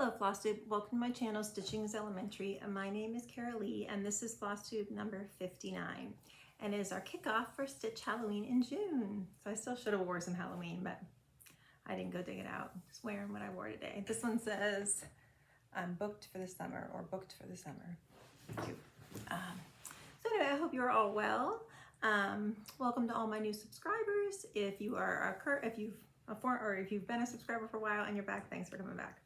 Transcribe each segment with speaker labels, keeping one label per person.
Speaker 1: Hello Floss Tube, welcome to my channel Stitching is Elementary. My name is Cara Lee and this is Floss Tube number 59 and it is our kickoff for Stitch Halloween in June. So I still should have wore some Halloween, but I didn't go dig it out. Just wearing what I wore today. This one says I'm booked for the summer or booked for the summer. Cute. So anyway, I hope you're all well. Welcome to all my new subscribers. If you are if you've been a subscriber for a while and you're back, thanks for coming back.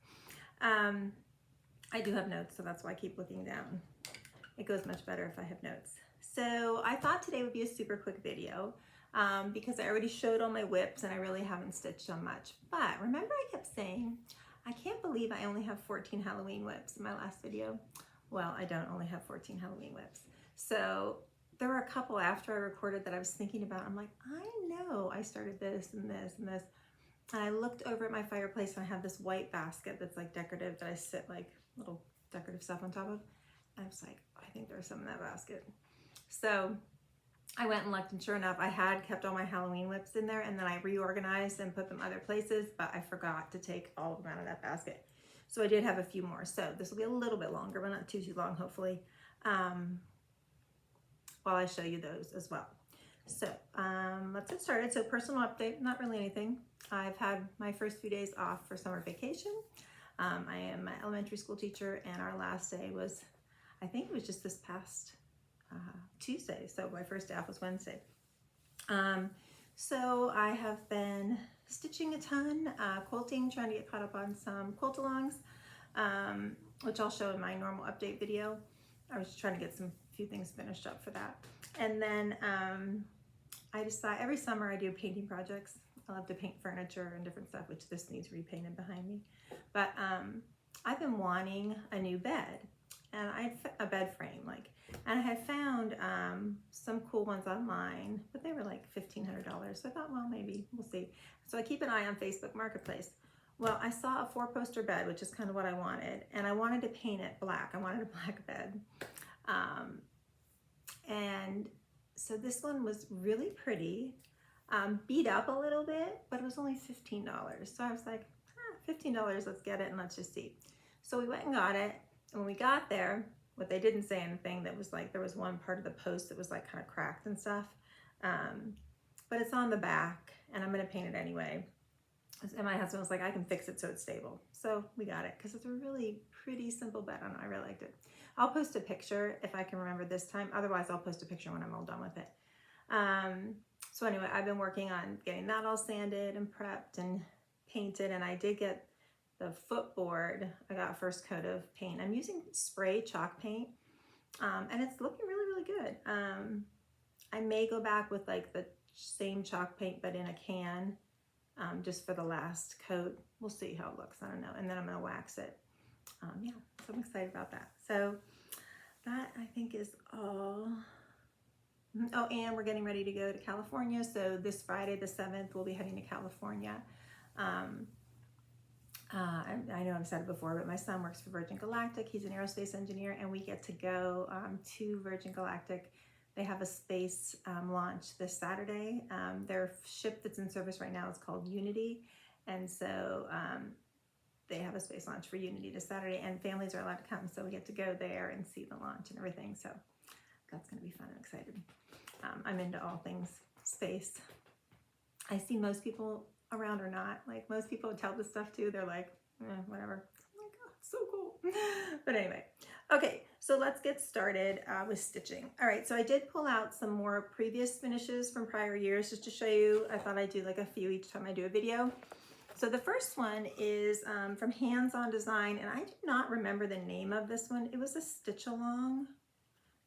Speaker 1: I do have notes, so that's why I keep looking down. It goes much better if I have notes. So I thought today would be a super quick video because I already showed all my whips and I really haven't stitched on much. But remember I kept saying, I can't believe I only have 14 Halloween whips in my last video. Well, I don't only have 14 Halloween whips. So there were a couple after I recorded that I was thinking about. I'm like, I know I started this and this and this. And I looked over at my fireplace and I have this white basket that's like decorative that I sit like little decorative stuff on top of. And I was like, I think there's some in that basket. So I went and looked and sure enough, I had kept all my Halloween whips in there and then I reorganized and put them other places, but I forgot to take all of them out of that basket. So I did have a few more. So this will be a little bit longer, but not too long, hopefully, while I show you those as well. So let's get started. So personal update, not really anything. I've had my first few days off for summer vacation. I am an elementary school teacher and our last day was, I think it was just this past Tuesday. So my first day off was Wednesday. So I have been stitching a ton, quilting, trying to get caught up on some quilt alongs, which I'll show in my normal update video. I was just trying to get some few things finished up for that. And then I decide every summer I do painting projects. I love to paint furniture and different stuff, which this needs repainted behind me. But I've been wanting a new bed and a bed frame, and I had found some cool ones online, but they were like $1,500. So I thought, well, maybe we'll see. So I keep an eye on Facebook Marketplace. Well, I saw a 4-poster bed, which is kind of what I wanted, and I wanted to paint it black. I wanted a black bed. And so this one was really pretty, beat up a little bit, but it was only $15. So I was like, $15, let's get it and let's just see. So we went and got it. And when we got there, what they didn't say anything, that was like, there was one part of the post that was like kind of cracked and stuff. But it's on the back and I'm gonna paint it anyway. And my husband was like, I can fix it so it's stable. So we got it because it's a really pretty simple bed. I really liked it. I'll post a picture if I can remember this time. Otherwise, I'll post a picture when I'm all done with it. So anyway, I've been working on getting that all sanded and prepped and painted. And I did get the footboard. I got a first coat of paint. I'm using spray chalk paint. And it's looking really, really good. I may go back with like the same chalk paint, but in a can. Just for the last coat. We'll see how it looks, I don't know. And then I'm gonna wax it. Yeah, so I'm excited about that. So that I think is all. Oh, and we're getting ready to go to California. So this Friday, the 7th, we'll be heading to California. I know I've said it before, but my son works for Virgin Galactic. He's an aerospace engineer and we get to go to Virgin Galactic. They have a space launch this Saturday. Their ship that's in service right now is called Unity. And so they have a space launch for Unity this Saturday and families are allowed to come. So we get to go there and see the launch and everything. So that's gonna be fun. I'm excited. I'm into all things space. I see most people around are not. Like most people tell this stuff too. They're like, whatever. I'm like, oh, it's so cool. But anyway, okay. So let's get started with stitching. All right, so I did pull out some more previous finishes from prior years just to show you. I thought I'd do like a few each time I do a video. So the first one is from Hands On Design, and I do not remember the name of this one. It was a stitch along,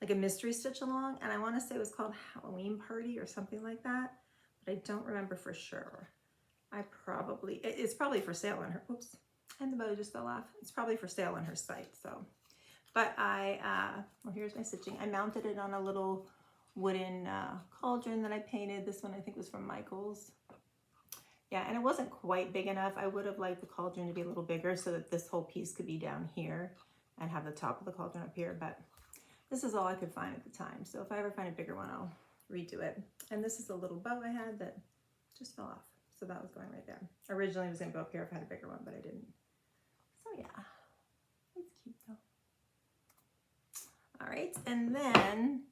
Speaker 1: like a mystery stitch along, and I want to say it was called Halloween Party or something like that, but I don't remember for sure. It's probably for sale on her, oops, and the bow just fell off. It's probably for sale on her site, so. But well, here's my stitching. I mounted it on a little wooden cauldron that I painted. This one I think was from Michael's. Yeah, and it wasn't quite big enough. I would have liked the cauldron to be a little bigger so that this whole piece could be down here and have the top of the cauldron up here, but this is all I could find at the time. So if I ever find a bigger one, I'll redo it. And this is a little bow I had that just fell off. So that was going right there. Originally I was gonna go up here if I had a bigger one, but I didn't. So yeah. cute though. All right, and then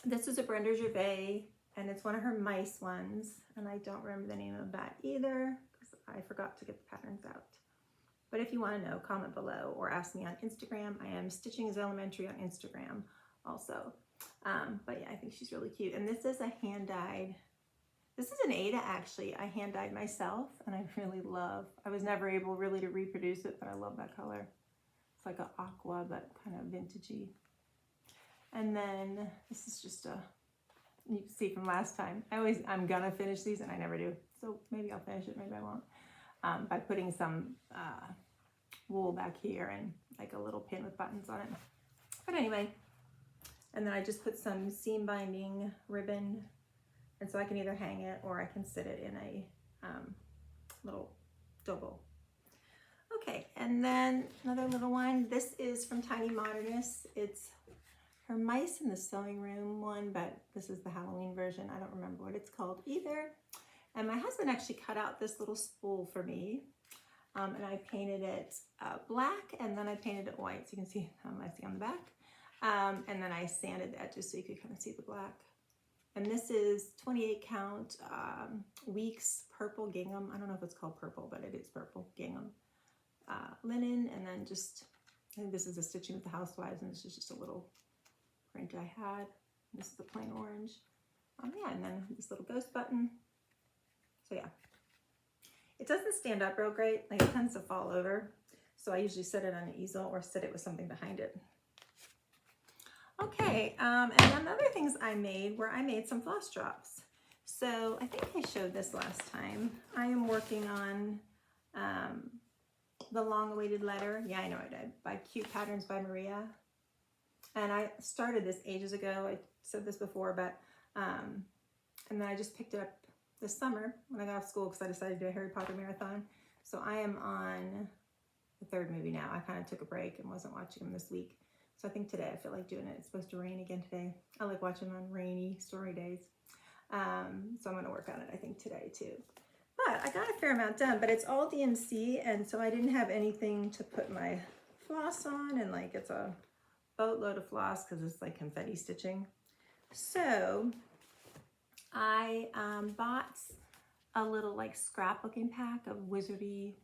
Speaker 1: this is a Brenda Gervais, and it's one of her mice ones, and I don't remember the name of that either because I forgot to get the patterns out. But if you want to know, comment below or ask me on Instagram. I am Stitching is Elementary on Instagram also. But yeah, I think she's really cute. And this is a hand-dyed, this is an Ada actually. I hand-dyed myself, and I really love, I was never able really to reproduce it, but I love that color. It's like an aqua, but kind of vintagey. And then this is just a, you can see from last time, I'm gonna finish these and I never do. So maybe I'll finish it, maybe I won't. By putting some wool back here and like a little pin with buttons on it. But anyway, and then I just put some seam binding ribbon, and so I can either hang it or I can sit it in a little dough bowl. Okay, and then another little one. This is from Tiny Modernist. It's her Mice in the Sewing Room one, but this is the Halloween version. I don't remember what it's called either. And my husband actually cut out this little spool for me, and I painted it black, and then I painted it white, so you can see how I see on the back. And then I sanded the edges so you could kind of see the black. And this is 28 count Weeks purple gingham. I don't know if it's called purple, but it is purple gingham linen. And then just, I think this is a Stitching with the Housewives, and this is just a little print I had. This is the plain orange. Yeah, and then this little ghost button. So yeah, it doesn't stand up real great. Like it tends to fall over. So I usually set it on an easel or set it with something behind it. Okay, and then other things I made were I made some floss drops. So I think I showed this last time. I am working on the long-awaited letter. Yeah, I know I did. By Cute Patterns by Maria. And I started this ages ago. I said this before, but and then I just picked it up this summer when I got off school because I decided to do a Harry Potter marathon. So I am on the third movie now. I kind of took a break and wasn't watching them this week. So I think today I feel like doing it. It's supposed to rain again today. I like watching them on rainy story days. So I'm going to work on it, I think, today too. But I got a fair amount done, but it's all DMC, and so I didn't have anything to put my floss on, and like it's a boatload of floss because it's like confetti stitching. So I bought a little like scrapbooking pack of wizardy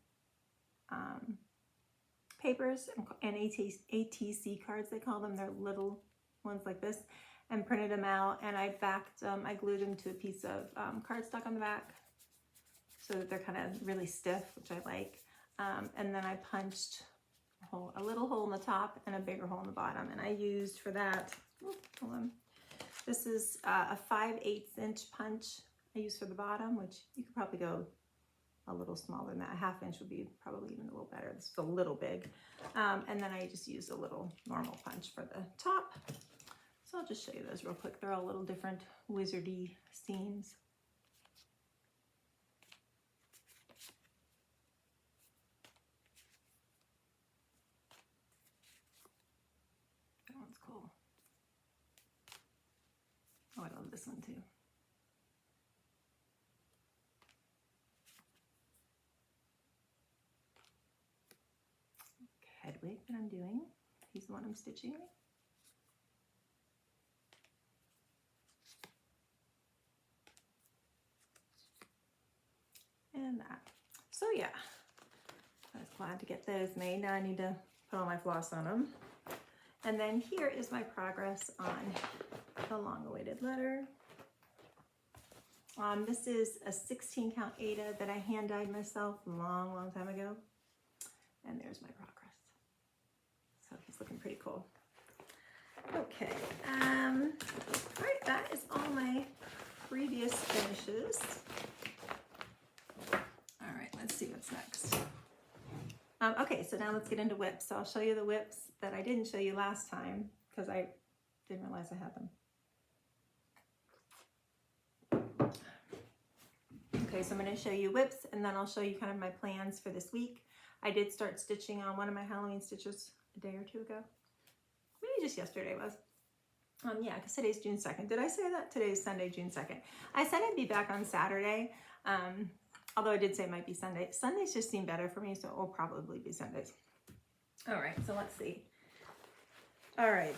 Speaker 1: papers and ATC cards, they call them. They're little ones like this, and printed them out, and I backed I glued them to a piece of cardstock on the back so that they're kind of really stiff, which I like. And then I punched a little hole in the top and a bigger hole in the bottom, and I used for that, hold on, this is a 5/8 inch punch I use for the bottom, which you could probably go a little smaller than that. A 1/2 inch would be probably even a little better. This is a little big. And then I just used a little normal punch for the top. So I'll just show you those real quick. They're all little different wizardy seams. That one's cool. Oh, I love this one too. Hedwig that I'm doing. He's the one I'm stitching. And that. So yeah, I was glad to get those made. Now I need to put all my floss on them. And then here is my progress on the long-awaited letter. This is a 16 count Ada that I hand-dyed myself a long time ago. And there's my progress. So he's looking pretty cool. Okay, all right, that is all my previous finishes. All right, let's see what's next. Okay, so now let's get into whips. So I'll show you the whips that I didn't show you last time because I didn't realize I had them. Okay, so I'm going to show you whips, and then I'll show you kind of my plans for this week. I did start stitching on one of my Halloween stitches a day or two ago. Maybe just yesterday was. Yeah, because today's June 2nd. Did I say that? Today's Sunday, June 2nd. I said I'd be back on Saturday, although I did say it might be Sunday. Sundays just seem better for me, so it will probably be Sundays. All right, so let's see. All right.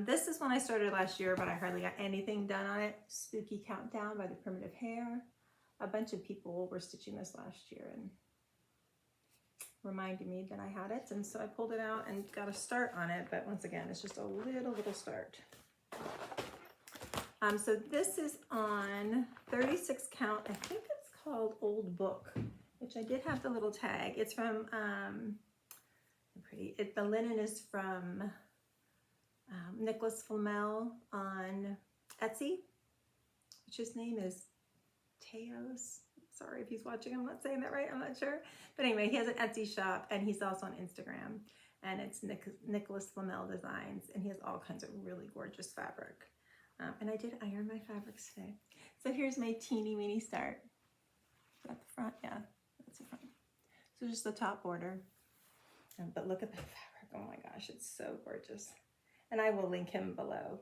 Speaker 1: This is one I started last year, but I hardly got anything done on it. Spooky Countdown by the Primitive Hair. A bunch of people were stitching this last year and reminded me that I had it, and so I pulled it out and got a start on it, but once again, it's just a little start. So this is on 36 count. I think it's called Old Book, which I did have the little tag. It's from, the linen is from Nicholas Flamel on Etsy, which his name is Teos. Sorry if he's watching, I'm not saying that right, I'm not sure. But anyway, he has an Etsy shop and he's also on Instagram, and it's Nicholas Flamel Designs, and he has all kinds of really gorgeous fabric. And I did iron my fabrics today. So here's my teeny weeny start. Is that the front? Yeah, that's the front. So just the top border. But look at the fabric, oh my gosh, it's so gorgeous. And I will link him below.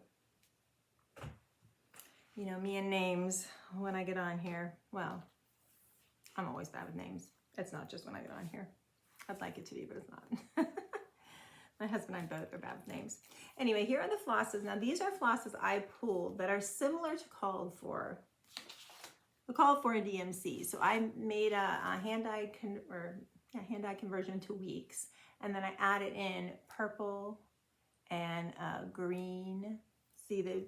Speaker 1: You know, me and names, when I get on here, well, I'm always bad with names. It's not just when I get on here. I'd like it to be, but it's not. My husband and I both are bad with names. Anyway, here are the flosses. Now, these are flosses I pulled that are similar to Called For. The Called For in DMC. So I made a hand-dyed conversion to weeks, and then I added in purple and green. See, the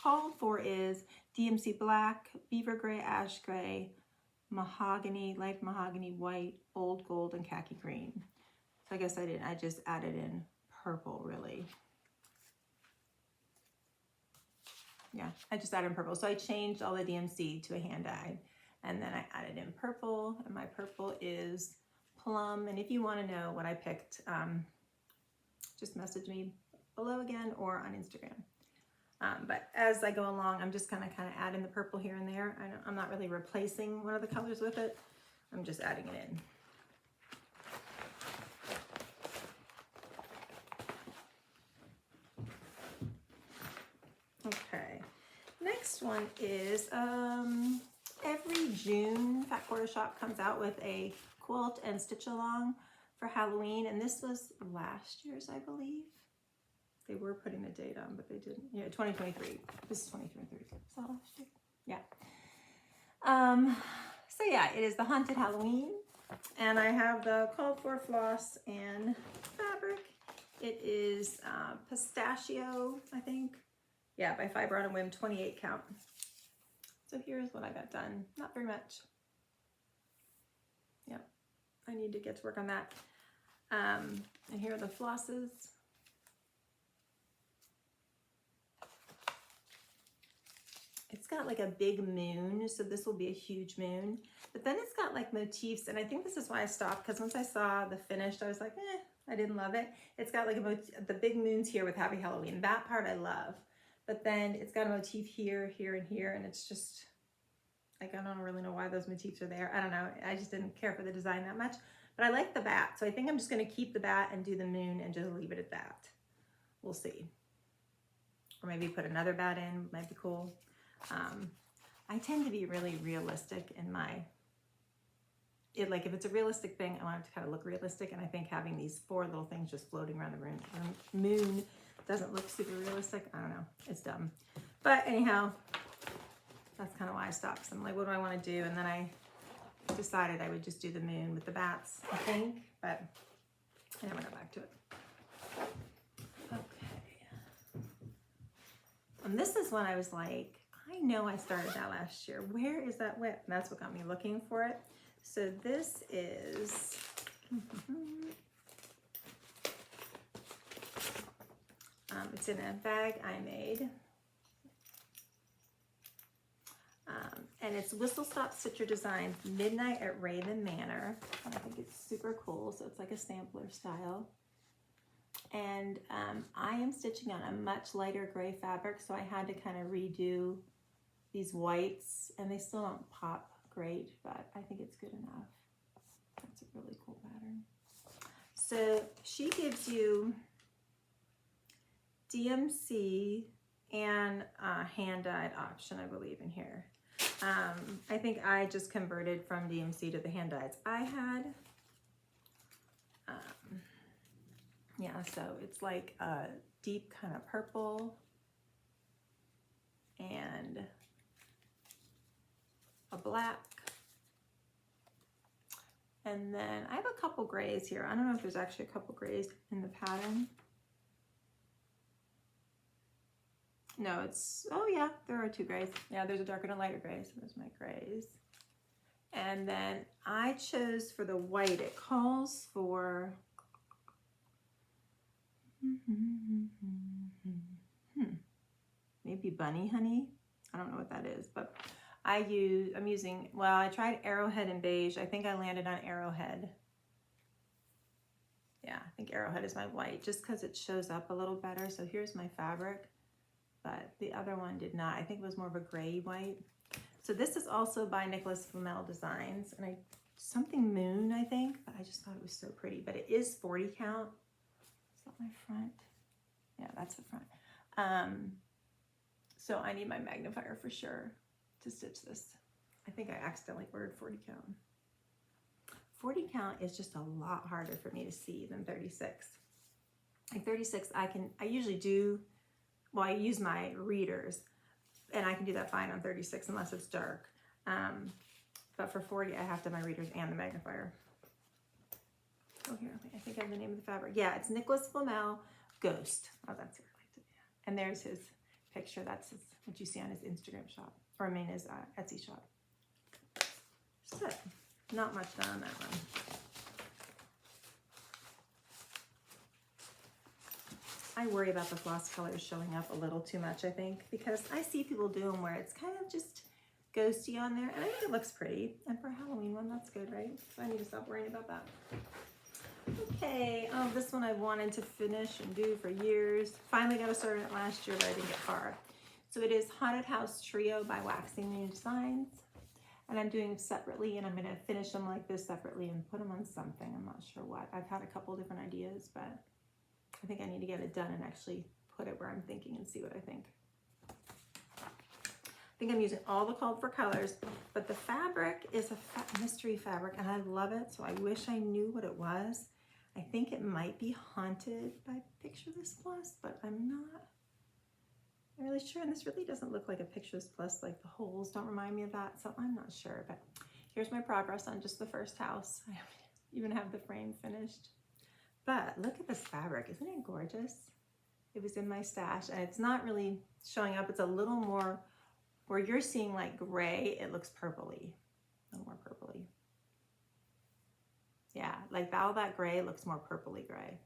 Speaker 1: Called For is DMC black, beaver gray, ash gray, mahogany, light mahogany, white, old gold, and khaki green. So I guess I didn't, I just added in purple, really. Yeah, I just added in purple. So I changed all the DMC to a hand-dyed, and then I added in purple, and my purple is plum. And if you want to know what I picked, just message me below again or on Instagram. But as I go along, I'm just kind of adding the purple here and there. I'm not really replacing one of the colors with it. I'm just adding it in. Okay, next one is every June Fat Quarter Shop comes out with a quilt and stitch along for Halloween, and this was last year's, I believe. They were putting a date on, but they didn't. Yeah, 2023. This is 2023. Is that last year? Yeah. So yeah, it is the Haunted Halloween, and I have the Called For floss and fabric. It is pistachio, I think. Yeah, by Fiber on a Whim, 28 count. So here's what I got done. Not very much. Yep, I need to get to work on that. And here are the flosses. It's got like a big moon, so this will be a huge moon. But then it's got like motifs, and I think this is why I stopped, because once I saw the finished, I was like, I didn't love it. It's got like the big moons here with Happy Halloween. That part I love. But then it's got a motif here, here, and here, and it's just, like, I don't really know why those motifs are there. I don't know. I just didn't care for the design that much. But I like the bat, so I think I'm just going to keep the bat and do the moon and just leave it at that. We'll see. Or maybe put another bat in. Might be cool. I tend to be really realistic in my, like if it's a realistic thing, I want it to kind of look realistic, and I think having these four little things just floating around the moon doesn't look super realistic. I don't know, it's dumb. But anyhow, that's kind of why I stopped. So I'm like, what do I want to do? And then I decided I would just do the moon with the bats, I think, but I never got back to it. Okay. And this is when I was like, I know I started that last year. Where is that whip? And that's what got me looking for it. So this is, it's in a bag I made. And it's Whistle Stop Stitcher Designs Midnight at Raven Manor. And I think it's super cool. So it's like a sampler style. And I am stitching on a much lighter gray fabric, so I had to kind of redo these whites, and they still don't pop great, but I think it's good enough. That's a really cool pattern. So she gives you DMC and a hand-dyed option, I believe, in here. I think I just converted from DMC to the hand-dyeds I had. Yeah, so it's like a deep kind of purple and a black. And then I have a couple grays here. I don't know if there's actually a couple grays in the pattern. No, it's, oh yeah, there are 2 grays. Yeah, there's a darker and a lighter gray, so there's my grays. And then I chose for the white, it calls for, maybe bunny honey. I don't know what that is, but I'm using, well, I tried Arrowhead and beige. I think I landed on Arrowhead. Yeah, I think Arrowhead is my white, just because it shows up a little better. So here's my fabric, but the other one did not. I think it was more of a gray white. So this is also by Nicholas Flamel Designs, and something moon, I think, but I just thought it was so pretty. But it is 40 count. Is that my front? Yeah, that's the front. So I need my magnifier for sure to stitch this. I think I accidentally ordered 40 count. 40 count is just a lot harder for me to see than 36. Like 36, I usually do, well, I use my readers, and I can do that fine on 36 unless it's dark. But for 40, I have to have my readers and the magnifier. Oh, here, I think I have the name of the fabric. Yeah, it's Nicholas Flamel Ghost. Oh, that's it. And there's his picture. That's what you see on his Instagram shop, or I mean his Etsy shop. So, not much done on that one. I worry about the floss colors showing up a little too much, I think, because I see people do them where it's kind of just ghosty on there, and I think it looks pretty. And for a Halloween one, that's good, right? So I need to stop worrying about that. Okay, this one I wanted to finish and do for years. Finally got to start it last year, but I didn't get far. So it is Haunted House Trio by Waxing New Designs. And I'm doing them separately, and I'm going to finish them like this separately and put them on something. I'm not sure what. I've had a couple different ideas, but I think I need to get it done and actually put it where I'm thinking and see what I think. I think I'm using all the called for colors, but the fabric is a mystery fabric, and I love it, so I wish I knew what it was. I think it might be Haunted by Picture This Plus, but I'm not really sure. And this really doesn't look like a Picture This Plus, like the holes don't remind me of that, so I'm not sure. But here's my progress on just the first house. I don't even have the frame finished. But look at this fabric, isn't it gorgeous? It was in my stash, and it's not really showing up. It's a little more, where you're seeing like gray, it looks purpley, a little more purpley. Yeah, like all that gray looks more purpley gray,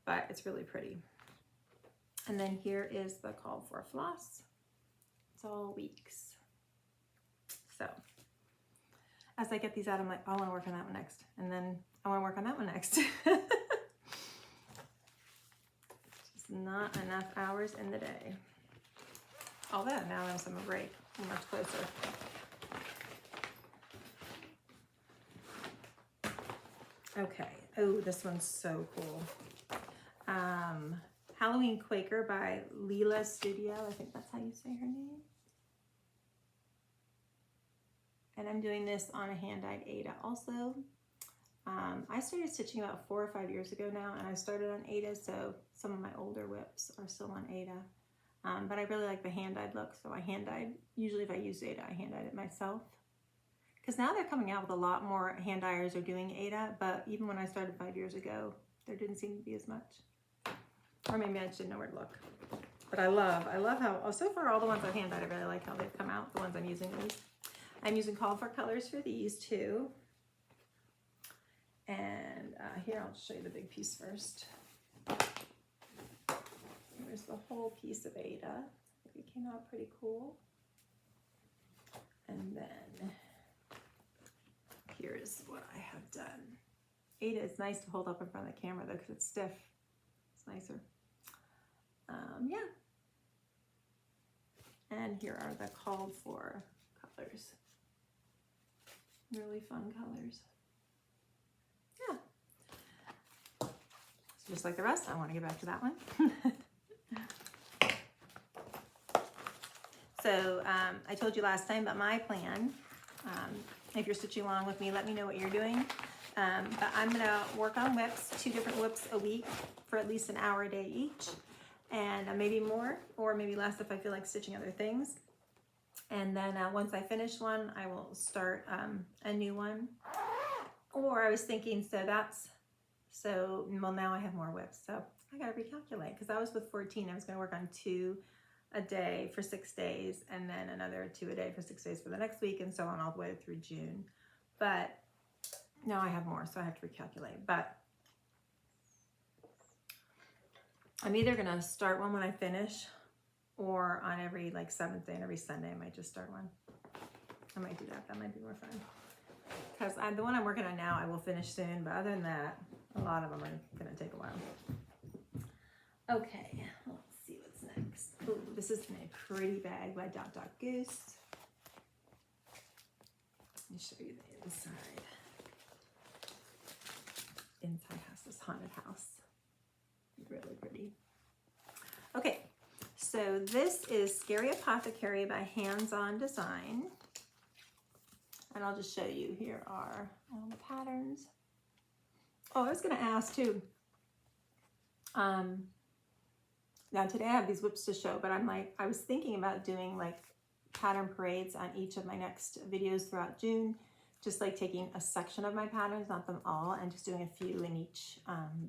Speaker 1: but it's really pretty. And then here is the call for floss. It's all weeks. So as I get these out, I'm like, oh, I want to work on that one next. And then I want to work on that one next. Just not enough hours in the day. Although now I'm summer break, I'm much closer. Okay, oh, this one's so cool. Halloween Quaker by Leela Studio. I think that's how you say her name. And I'm doing this on a hand-dyed Aida also. I started stitching about 4 or 5 years ago now, and I started on Aida, so some of my older whips are still on Aida. But I really like the hand-dyed look, so I hand-dyed. Usually if I use Aida, I hand-dyed it myself. Because now they're coming out with a lot more hand dyers are doing Aida, but even when I started 5 years ago, there didn't seem to be as much. Or maybe I just didn't know where to look. But I love how, so far all the ones I've hand dyed, I really like how they've come out, the ones I'm using these. I'm using Call for Colors for these too. And here, I'll show you the big piece first. Here's the whole piece of Aida. It came out pretty cool. And then here's what I have done. Aida is nice to hold up in front of the camera though, because it's stiff. It's nicer. Yeah. And here are the called for colors. Really fun colors. Yeah. So just like the rest, I want to get back to that one. So I told you last time about my plan. If you're stitching along with me, let me know what you're doing. But I'm gonna work on whips, 2 different whips a week for at least an hour a day each, and maybe more or maybe less if I feel like stitching other things. And then once I finish one, I will start a new one. Or I was thinking, well, now I have more whips, so I gotta recalculate, because I was with 14, I was gonna work on 2 a day for 6 days, and then another 2 a day for 6 days for the next week, and so on all the way through June. But now I have more, so I have to recalculate. But I'm either gonna start one when I finish, or on every like 7th day and every Sunday I might just start one. I might do that. That might be more fun. Because the one I'm working on now I will finish soon, but other than that, a lot of them are gonna take a while. Okay, let's see what's next. Ooh, this is in a pretty bag by Dot Dot Goose. Let me show you the inside. Inside has this haunted house. Really pretty. Okay, so this is Scary Apothecary by Hands On Design. And I'll just show you, here are all the patterns. Oh, I was gonna ask too. Now today I have these whips to show, but I was thinking about doing like pattern parades on each of my next videos throughout June, just like taking a section of my patterns, not them all, and just doing a few in each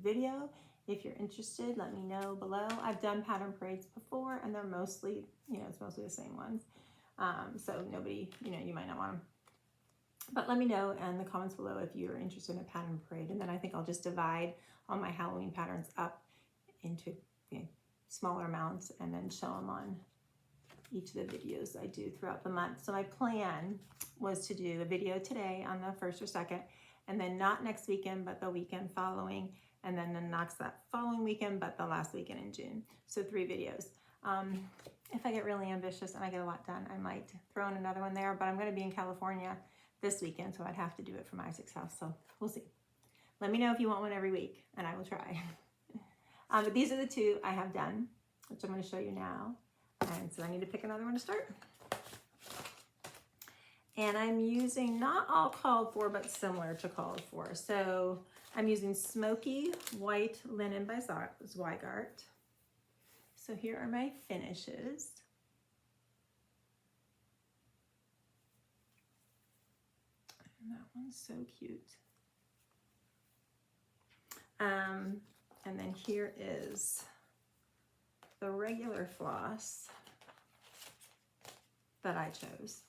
Speaker 1: video. If you're interested, let me know below. I've done pattern parades before, and they're mostly, it's mostly the same ones. So nobody, you might not want them. But let me know in the comments below if you're interested in a pattern parade. And then I think I'll just divide all my Halloween patterns up into smaller amounts and then show them on each of the videos I do throughout the month. So my plan was to do a video today on the 1st or 2nd, and then not next weekend, but the weekend following, and then the next that following weekend, but the last weekend in June. So 3 videos. If I get really ambitious and I get a lot done, I might throw in another one there, but I'm gonna be in California this weekend, so I'd have to do it from Isaac's house, so we'll see. Let me know if you want one every week, and I will try. But these are the 2 I have done, which I'm gonna show you now. And so I need to pick another one to start. And I'm using not all called for, but similar to called for. So I'm using Smoky White Linen by Zweigart. So here are my finishes. And that one's so cute. And then here is the regular floss that I chose.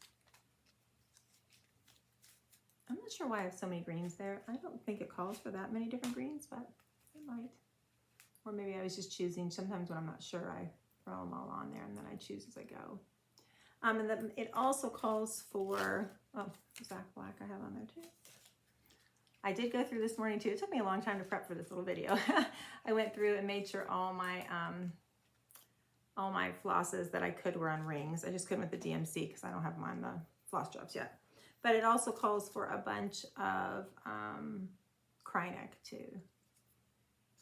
Speaker 1: I'm not sure why I have so many greens there. I don't think it calls for that many different greens, but it might. Or maybe I was just choosing. Sometimes when I'm not sure, I throw them all on there and then I choose as I go. And then it also calls for, Zach Black I have on there too. I did go through this morning too. It took me a long time to prep for this little video. I went through and made sure all my flosses that I could were on rings. I just couldn't with the DMC because I don't have them on the floss drops yet. But it also calls for a bunch of Kryneck too.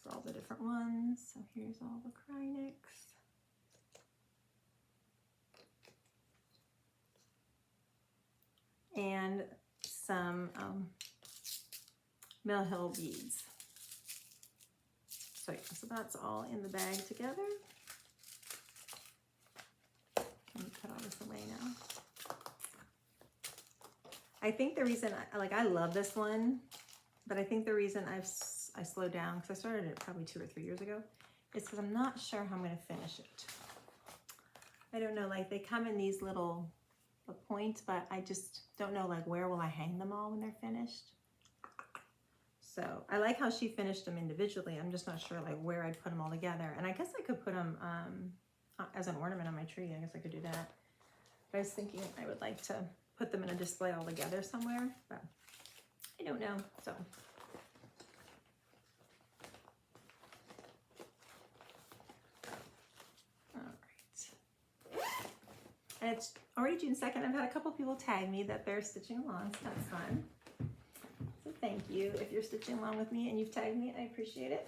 Speaker 1: For all the different ones. So here's all the Krynecks. And some Mill Hill beads. So that's all in the bag together. Let me put all this away now. I think the reason, I love this one, but I think the reason I slowed down, because I started it probably 2 or 3 years ago, is because I'm not sure how I'm going to finish it. I don't know, they come in these little points, but I just don't know, where will I hang them all when they're finished? So I like how she finished them individually. I'm just not sure, where I'd put them all together. And I guess I could put them as an ornament on my tree. I guess I could do that. But I was thinking I would like to put them in a display all together somewhere, but I don't know. So all right, and it's already June 2nd. I've had a couple people tag me that they're stitching along, so that's fun. So thank you if you're stitching along with me and you've tagged me. I appreciate it.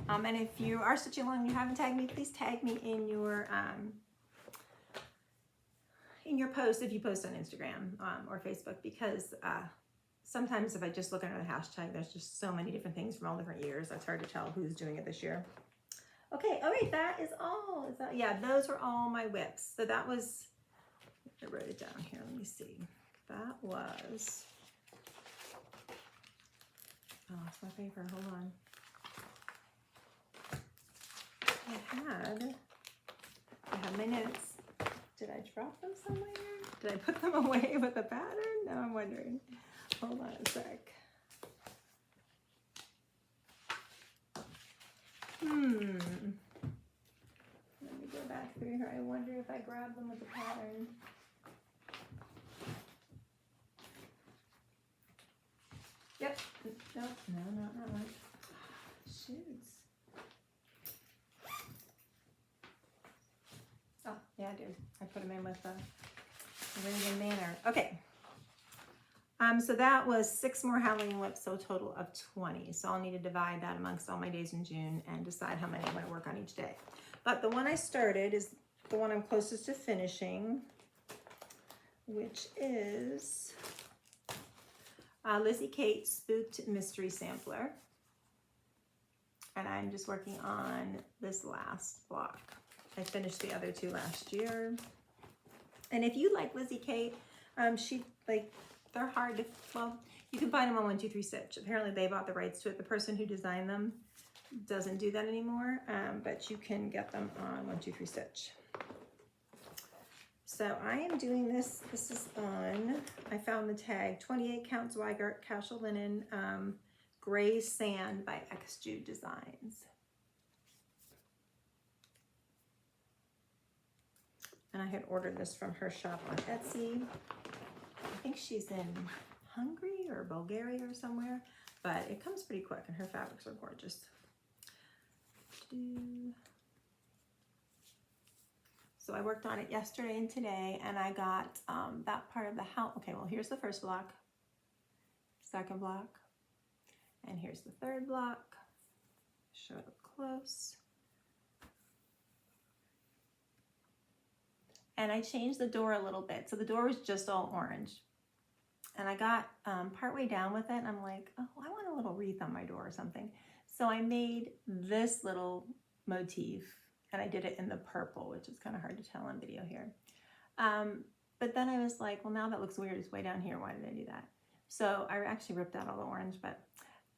Speaker 1: And if you are stitching along and you haven't tagged me, please tag me in your post if you post on Instagram or Facebook, because sometimes if I just look under the hashtag, there's just so many different things from all different years. It's hard to tell who's doing it this year. Okay, all right, that is all. Is that, yeah, those are all my whips. So that was, I wrote it down here. Let me see. That was, oh, it's my paper. Hold on. I have my notes. Did I drop them somewhere? Did I put them away with a pattern? Now I'm wondering. Hold on a sec. Let me go back through here. I wonder if I grabbed them with a pattern. Yep. Nope. No, not one. Shoots. Oh, yeah, I did. I put them in with a Arabian manner. Okay. So that was 6 more Halloween whips, so a total of 20. So I'll need to divide that amongst all my days in June and decide how many I'm going to work on each day. But the one I started is the one I'm closest to finishing, which is Lizzie Kate Spooked Mystery Sampler. And I'm just working on this last block. I finished the other 2 last year. And if you like Lizzie Kate, they're hard to, well, you can find them on 123 Stitch. Apparently they bought the rights to it. The person who designed them doesn't do that anymore, but you can get them on 123 Stitch. So I am doing this. This is on, I found the tag, 28 count Zweigart Casual Linen, Gray Sand by X Jude Designs. And I had ordered this from her shop on Etsy. I think she's in Hungary or Bulgaria or somewhere, but it comes pretty quick and her fabrics are gorgeous. So I worked on it yesterday and today, and I got that part of the house. Okay, well, here's the first block, second block, and here's the third block. Show it up close. And I changed the door a little bit. So the door was just all orange. And I got partway down with it, and I'm like, oh, I want a little wreath on my door or something. So I made this little motif, and I did it in the purple, which is kind of hard to tell on video here. But then I was like, well, now that looks weird. It's way down here. Why did I do that? So I actually ripped out all the orange, but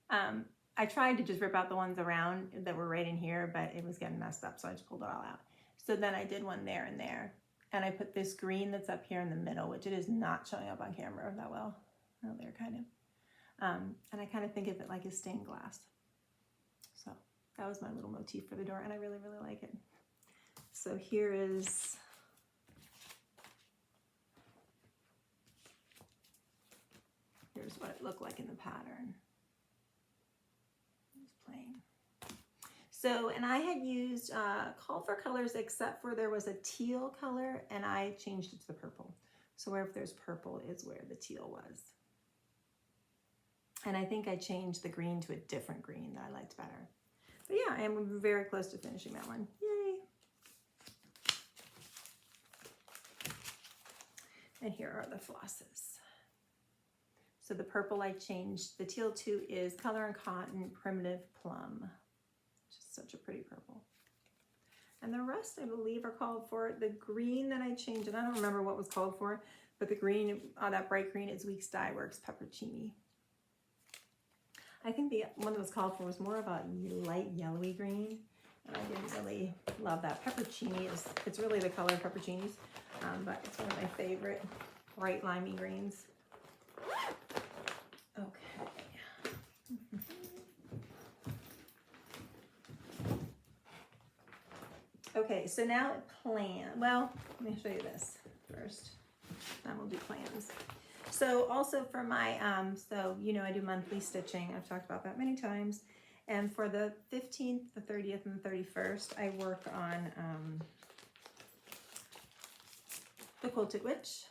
Speaker 1: I tried to just rip out the ones around that were right in here, but it was getting messed up, so I just pulled it all out. So then I did one there and there. And I put this green that's up here in the middle, which it is not showing up on camera that well. Oh, there, kind of. And I kind of think of it like a stained glass. So that was my little motif for the door, and I really, really like it. So here's what it looked like in the pattern. It's plain. So, and I had used call for colors except for there was a teal color, and I changed it to the purple. So wherever there's purple is where the teal was. And I think I changed the green to a different green that I liked better. But yeah, I am very close to finishing that one. Yay! And here are the flosses. So the purple I changed, the teal to is Color and Cotton Primitive Plum. Such a pretty purple. And the rest, I believe, are called for. The green that I changed, and I don't remember what was called for, but the green, that bright green is Weeks Dye Works Peppercini. I think the one that was called for was more of a light yellowy green, and I didn't really love that. Peppercini it's really the color of pepperoncinis, but it's one of my favorite bright limey greens. Okay. Okay, so now plan. Well, let me show you this first. Then we'll do plans. So also for my, so you know I do monthly stitching. I've talked about that many times. And for the 15th, the 30th, and the 31st, I work on the Quilted Witch.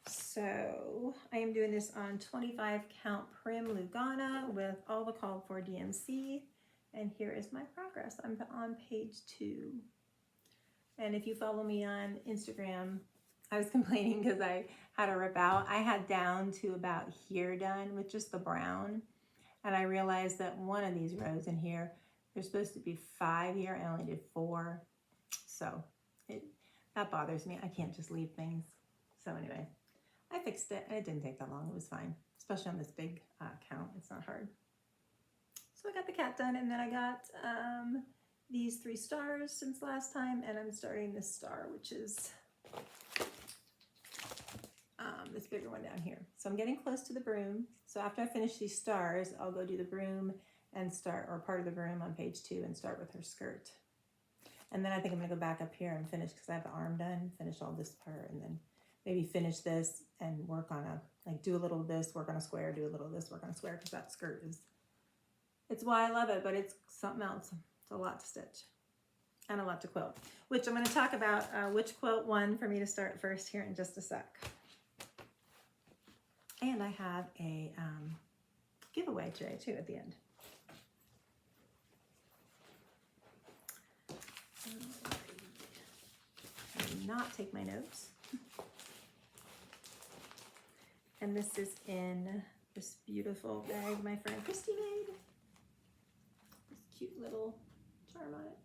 Speaker 1: So I am doing this on 25 count Prim Lugana with all the called for DMC. And here is my progress. I'm on page 2. And if you follow me on Instagram, I was complaining because I had to rip out. I had down to about here done with just the brown. And I realized that one of these rows in here, there's supposed to be 5 here. I only did 4. So that bothers me. I can't just leave things. So anyway, I fixed it and it didn't take that long. It was fine, especially on this big count. It's not hard. So I got the cat done, and then I got these 3 stars since last time, and I'm starting this star, which is this bigger one down here. So I'm getting close to the broom. So after I finish these stars, I'll go do the broom and start, or part of the broom on page 2, and start with her skirt. And then I think I'm gonna go back up here and finish, because I have the arm done, finish all this part, and then maybe finish this and work on like do a little of this, work on a square, do a little of this, work on a square, because that skirt is, it's why I love it, but it's something else. It's a lot to stitch and a lot to quilt, which I'm gonna talk about which quilt one for me to start first here in just a sec. And I have a giveaway today too at the end. I did not take my notes. And this is in this beautiful bag my friend Christy made. This cute little charm on it.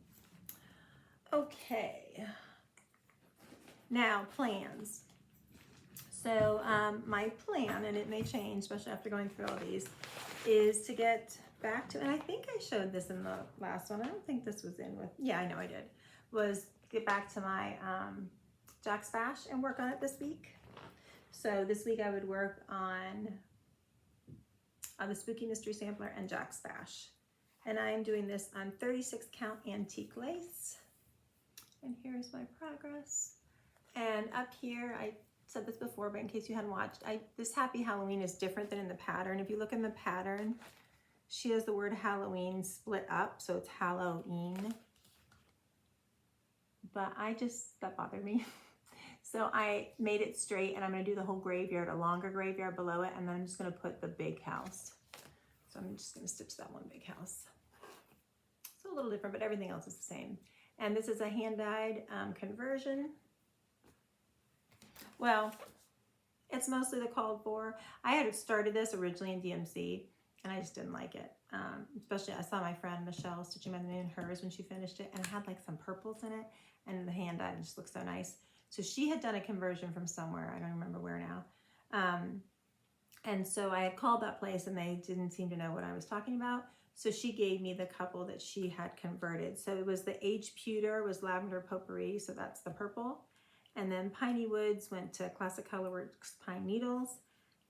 Speaker 1: Okay. Now, plans. So my plan, and it may change, especially after going through all these, is to get back to, and I think I showed this in the last one. I don't think this was in with, yeah, I know I did, was get back to my Jack's Bash and work on it this week. So this week I would work on the Spooky Mystery Sampler and Jack's Bash. And I'm doing this on 36 count antique lace. And here's my progress. And up here, I said this before, but in case you hadn't watched, this Happy Halloween is different than in the pattern. If you look in the pattern, she has the word Halloween split up, so it's Halloween. But that bothered me. So I made it straight, and I'm gonna do the whole graveyard, a longer graveyard below it, and then I'm just gonna put the big house. So I'm just gonna stitch that one big house. It's a little different, but everything else is the same. And this is a hand-dyed conversion. Well, it's mostly the called for. I had started this originally in DMC, and I just didn't like it. Especially I saw my friend Michelle stitching by the moon hers when she finished it, and it had like some purples in it, and the hand dyed just looked so nice. So she had done a conversion from somewhere, I don't remember where now. And so I had called that place, and they didn't seem to know what I was talking about. So she gave me the couple that she had converted. So it was the H Pewter was Lavender Potpourri, so that's the purple. And then Piney Woods went to Classic Colorworks Pine Needles.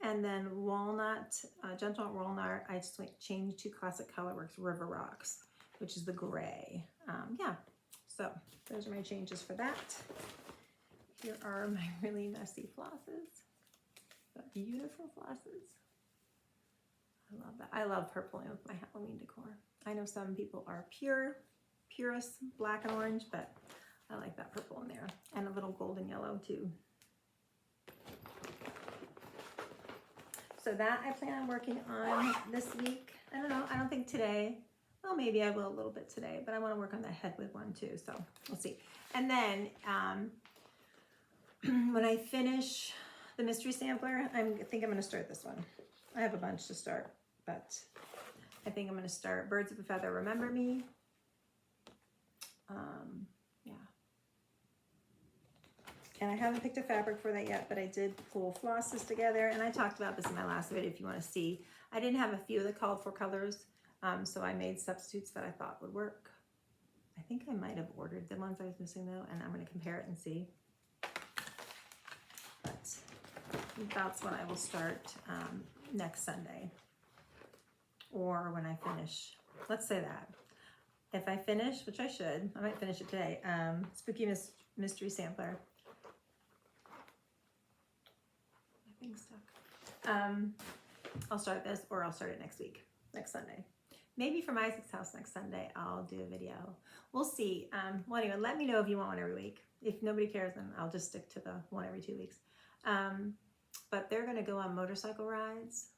Speaker 1: And then Walnut, Gentle Walnut, I just changed to Classic Colorworks River Rocks, which is the gray. Yeah, so those are my changes for that. Here are my really messy flosses. The beautiful flosses. I love that. I love purple with my Halloween decor. I know some people are purist, black and orange, but I like that purple in there. And a little golden yellow too. So that I plan on working on this week. I don't know, I don't think today. Well, maybe I will a little bit today, but I want to work on the Hedwig one too, so we'll see. And then when I finish the mystery sampler, I think I'm going to start this one. I have a bunch to start, but I think I'm going to start Birds of a Feather, Remember Me. Yeah. And I haven't picked a fabric for that yet, but I did pull flosses together, and I talked about this in my last video if you want to see. I didn't have a few of the called for colors, so I made substitutes that I thought would work. I think I might have ordered the ones I was missing though, and I'm going to compare it and see. But that's when I will start next Sunday, or when I finish. Let's say that. If I finish, which I should, I might finish it today, Spooky Mystery Sampler. My thing's stuck. I'll start this, or I'll start it next week, next Sunday. Maybe from Isaac's house next Sunday, I'll do a video. We'll see. Well, anyway, let me know if you want one every week. If nobody cares, then I'll just stick to the one every 2 weeks. But they're going to go on motorcycle rides.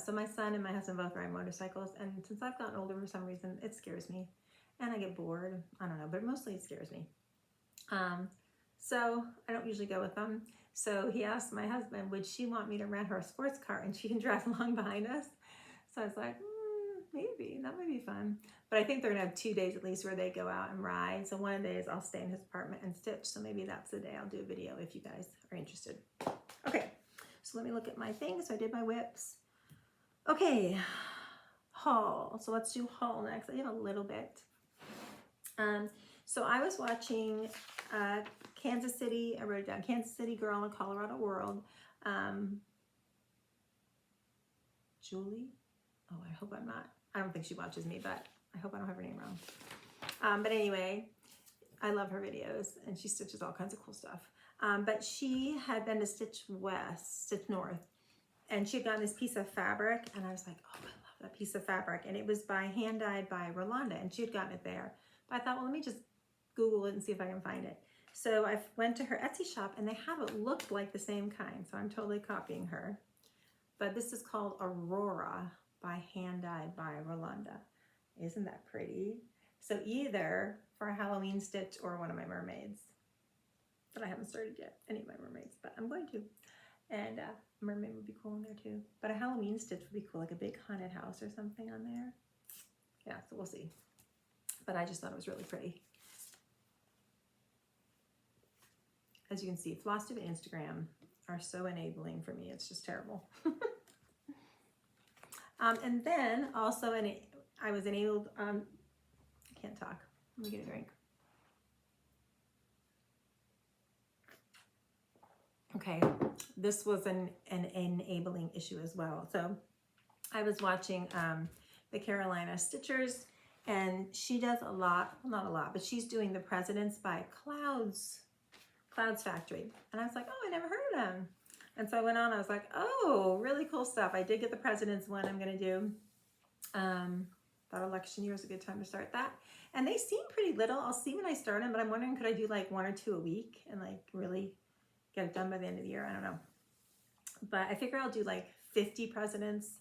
Speaker 1: So my son and my husband both ride motorcycles, and since I've gotten older for some reason, it scares me. And I get bored. I don't know, but mostly it scares me. So I don't usually go with them. So he asked my husband, would she want me to rent her a sports car and she can drive along behind us? So I was like, maybe, that might be fun. But I think they're gonna have 2 days at least where they go out and ride. So one of the days I'll stay in his apartment and stitch. So maybe that's the day I'll do a video if you guys are interested. Okay, so let me look at my things. So I did my whips. Okay, haul. So let's do haul next. I have a little bit. So I was watching Kansas City, I wrote it down, Kansas City Girl in a Colorado World. Julie? Oh, I hope I'm not, I don't think she watches me, but I hope I don't have her name wrong. But anyway, I love her videos and she stitches all kinds of cool stuff. But she had been to Stitch North, and she had gotten this piece of fabric and I was like, oh, I love that piece of fabric. And it was hand dyed by Rolanda and she had gotten it there. But I thought, well, let me just Google it and see if I can find it. So I went to her Etsy shop and they have it looked like the same kind. So I'm totally copying her. But this is called Aurora hand dyed by Rolanda. Isn't that pretty? So either for a Halloween stitch or one of my mermaids. But I haven't started yet, any of my mermaids, but I'm going to. And a mermaid would be cool in there too. But a Halloween stitch would be cool, like a big haunted house or something on there. Yeah, so we'll see. But I just thought it was really pretty. As you can see, Floss Tubers and Instagram are so enabling for me. It's just terrible. And then also, I was enabled, I can't talk. Let me get a drink. Okay, this was an enabling issue as well. So I was watching the Carolina Stitchers, and she does a lot, well, not a lot, but she's doing the Presidents by Clouds Factory. And I was like, oh, I never heard of them. And so I went on, I was like, oh, really cool stuff. I did get the President's one I'm gonna do. Thought election year was a good time to start that. And they seem pretty little. I'll see when I start them, but I'm wondering, could I do like 1 or 2 a week and like really get it done by the end of the year? I don't know. But I figure I'll do like 50 Presidents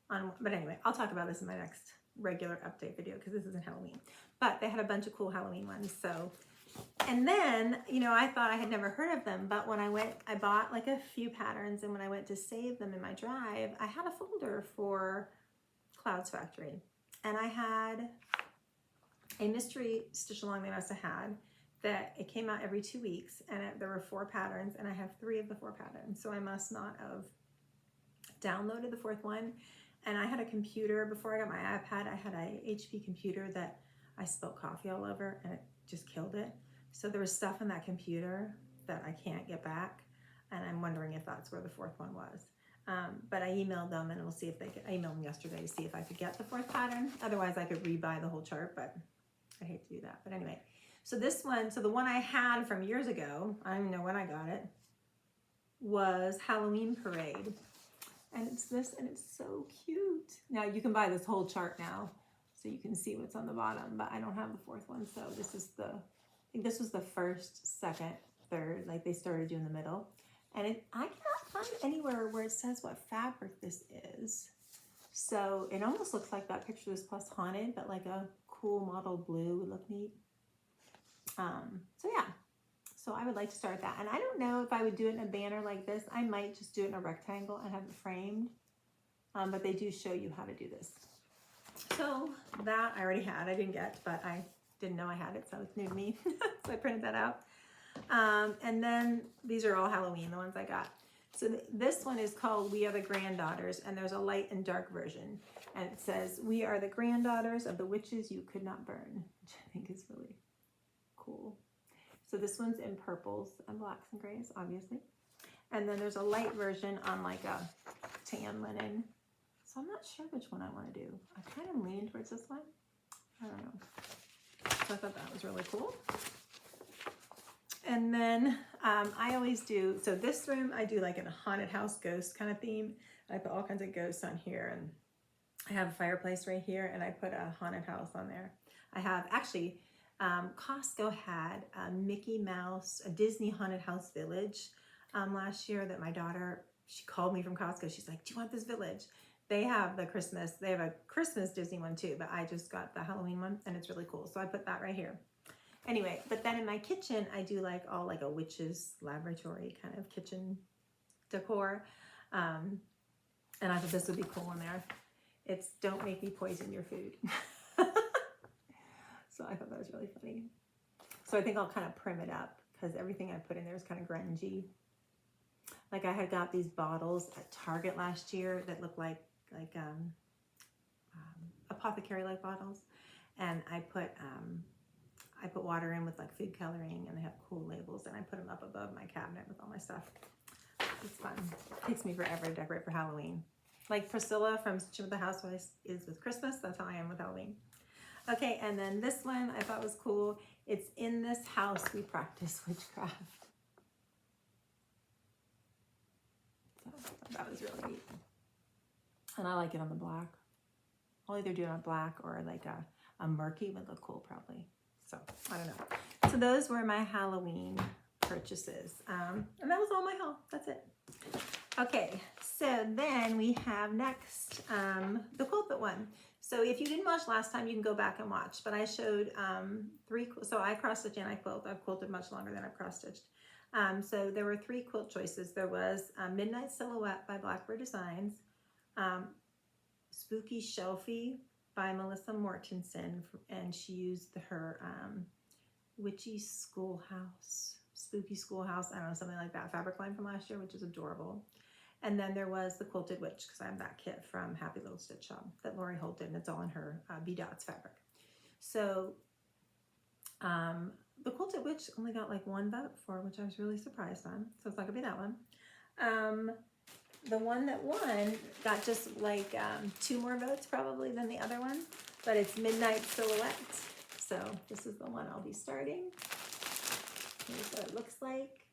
Speaker 1: on, but anyway, I'll talk about this in my next regular update video because this isn't Halloween. But they had a bunch of cool Halloween ones, so. And then, you know, I thought I had never heard of them, but when I bought like a few patterns, and when I went to save them in my drive, I had a folder for Clouds Factory. And I had a mystery stitch along they must have had that it came out every 2 weeks, and there were 4 patterns, and I have 3 of the 4 patterns. So I must not have downloaded the 4th one. And I had a computer, before I got my iPad, I had a HP computer that I spilled coffee all over and it just killed it. So there was stuff in that computer that I can't get back. And I'm wondering if that's where the 4th one was. But I emailed them and we'll see if they could, I emailed them yesterday to see if I could get the 4th pattern. Otherwise I could rebuy the whole chart, but I hate to do that. But anyway, so this one, so the one I had from years ago, I don't even know when I got it, was Halloween Parade. And it's this, and it's so cute. Now you can buy this whole chart now, so you can see what's on the bottom, but I don't have the 4th one. So this is I think this was the 1st, 2nd, 3rd, like they started doing the middle. And I cannot find anywhere where it says what fabric this is. So it almost looks like that picture was plus haunted, but like a cool mottled blue would look neat. So yeah. So I would like to start that. And I don't know if I would do it in a banner like this. I might just do it in a rectangle and have it framed. But they do show you how to do this. So that I already had, I didn't get, but I didn't know I had it, so it's new to me. So I printed that out. And then these are all Halloween, the ones I got. So this one is called We Are the Granddaughters, and there's a light and dark version. And it says, we are the granddaughters of the witches you could not burn, which I think is really cool. So this one's in purples and blacks and grays, obviously. And then there's a light version on like a tan linen. So I'm not sure which one I want to do. I kind of lean towards this one. I don't know. So I thought that was really cool. And then I always do, so this room I do like in a haunted house ghost kind of theme. I put all kinds of ghosts on here, and I have a fireplace right here, and I put a haunted house on there. I have actually, Costco had a Mickey Mouse, a Disney haunted house village last year that my daughter, she called me from Costco. She's like, do you want this village? They have a Christmas Disney one too, but I just got the Halloween one and it's really cool. So I put that right here. Anyway, but then in my kitchen, I do like all like a witch's laboratory kind of kitchen decor. And I thought this would be cool in there. It's don't make me poison your food. So I thought that was really funny. So I think I'll kind of prim it up because everything I put in there is kind of grungy. Like I had got these bottles at Target last year that looked like apothecary-like bottles, and I put water in with like food coloring, and they have cool labels, and I put them up above my cabinet with all my stuff. It's fun. It takes me forever to decorate for Halloween. Like Priscilla from Stitching with the Housewives is with Christmas. That's how I am with Halloween. Okay, and then this one I thought was cool. It's in this house we practice witchcraft. So that was really neat. And I like it on the black. I'll either do it on black or like a murky would look cool probably. So I don't know. So those were my Halloween purchases. And that was all my haul. That's it. Okay, so then we have next the quilt that won. So if you didn't watch last time, you can go back and watch. But I showed so I cross-stitched and I quilt. I've quilted much longer than I've cross-stitched. So there were 3 quilt choices. There was Midnight Silhouette by Blackbird Designs, Spooky Shelfie by Melissa Mortensen, and she used her Witchy Schoolhouse, Spooky Schoolhouse, I don't know, something like that fabric line from last year, which is adorable. And then there was the Quilted Witch, because I have that kit from Happy Little Stitch Shop that Lori Holt did, and it's all in her B-Dots fabric. So the Quilted Witch only got like 1 vote for, which I was really surprised on, so it's not gonna be that one. The one that won got just like 2 more votes probably than the other one, but it's Midnight Silhouette. So this is the one I'll be starting. Here's what it looks like.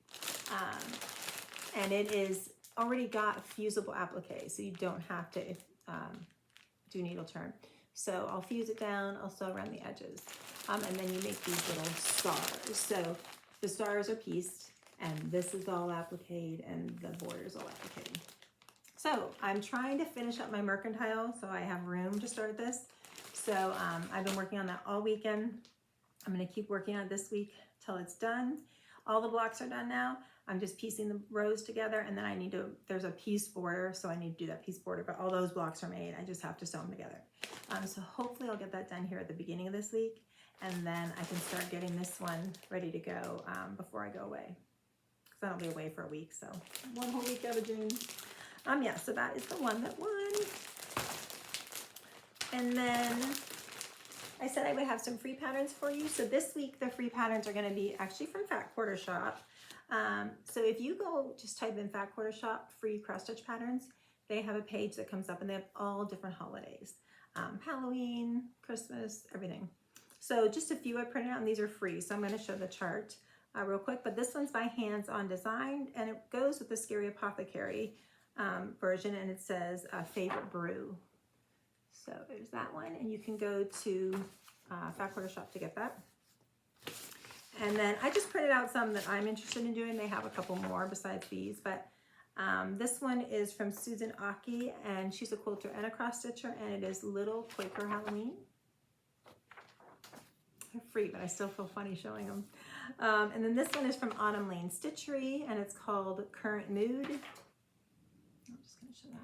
Speaker 1: And it is already got fusible applique, so you don't have to do needle turn. So I'll fuse it down, I'll sew around the edges. And then you make these little stars. So the stars are pieced, and this is all appliqued, and the border is all appliqued. So I'm trying to finish up my mercantile so I have room to start this. So I've been working on that all weekend. I'm gonna keep working on it this week till it's done. All the blocks are done now. I'm just piecing the rows together, and then there's a piece border, so I need to do that piece border, but all those blocks are made. I just have to sew them together. So hopefully I'll get that done here at the beginning of this week, and then I can start getting this one ready to go before I go away. Because then I'll be away for a week, so 1 whole week out of June. Yeah, so that is the one that won. And then I said I would have some free patterns for you. So this week, the free patterns are gonna be actually from Fat Quarter Shop. So if you go just type in Fat Quarter Shop free cross stitch patterns, they have a page that comes up, and they have all different holidays. Halloween, Christmas, everything. So just a few I printed out, and these are free. So I'm gonna show the chart real quick, but this one's by Hands On Design, and it goes with the Scary Apothecary version, and it says favorite brew. So there's that one, and you can go to Fat Quarter Shop to get that. And then I just printed out some that I'm interested in doing. They have a couple more besides these, but this one is from Susan Aki, and she's a quilter and a cross stitcher, and it is Little Quaker Halloween. They're free, but I still feel funny showing them. And then this one is from Autumn Lane Stitchery, and it's called Current Mood. I'm just gonna show that.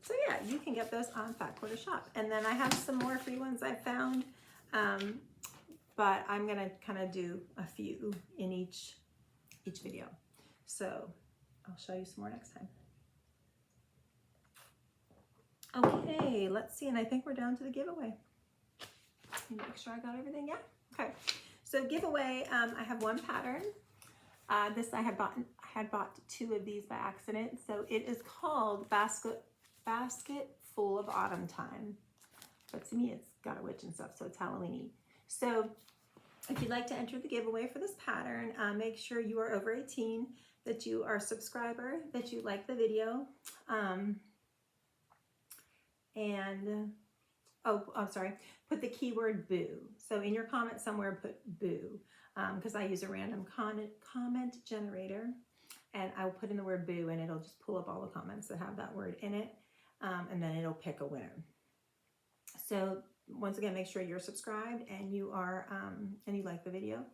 Speaker 1: So yeah, you can get those on Fat Quarter Shop. And then I have some more free ones I found, but I'm gonna kind of do a few in each video. So I'll show you some more next time. Okay, let's see, and I think we're down to the giveaway. Make sure I got everything, yeah? Okay, so giveaway, I have 1 pattern. This I had bought 2 of these by accident. So it is called Basket Full of Autumn Time. But to me, it's got a witch and stuff, so it's Halloween-y. So if you'd like to enter the giveaway for this pattern, make sure you are over 18, that you are a subscriber, that you like the video, oh, I'm sorry, put the keyword boo. So in your comment somewhere, put boo, because I use a random comment generator, and I'll put in the word boo, and it'll just pull up all the comments that have that word in it, and then it'll pick a winner. So once again, make sure you're subscribed and you are, and you like the video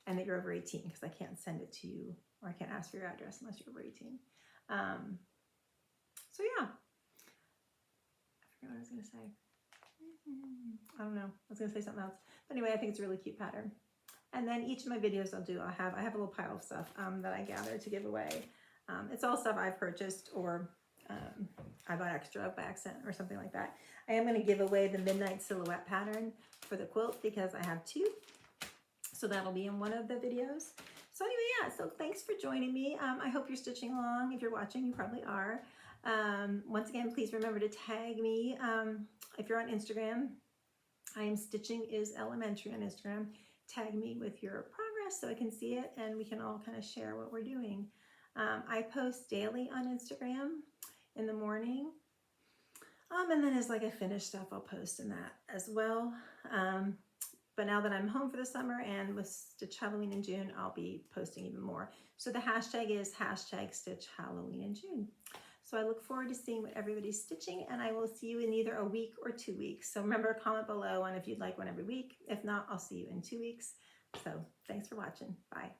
Speaker 1: and that you're over 18, because I can't send it to you, or I can't ask for your address unless you're over 18. So yeah, I forgot what I was going to say. I don't know. I was going to say something else. But anyway, I think it's a really cute pattern. And then each of my videos I'll do, I have a little pile of stuff that I gather to give away. It's all stuff I've purchased, or I bought extra by accident or something like that. I am going to give away the Midnight Silhouette pattern for the quilt because I have 2. So that'll be in one of the videos. So anyway, yeah, so thanks for joining me. I hope you're stitching along. If you're watching, you probably are. Once again, please remember to tag me. If you're on Instagram, I am Stitching is Elementary on Instagram. Tag me with your progress so I can see it and we can all kind of share what we're doing. I post daily on Instagram in the morning. And then as like I finish stuff, I'll post in that as well. But now that I'm home for the summer and with Stitch Halloween in June, I'll be posting even more. So the hashtag is #Stitch Halloween in June. So I look forward to seeing what everybody's stitching, and I will see you in either a week or 2 weeks. So remember, comment below on if you'd like one every week. If not, I'll see you in 2 weeks. So thanks for watching. Bye.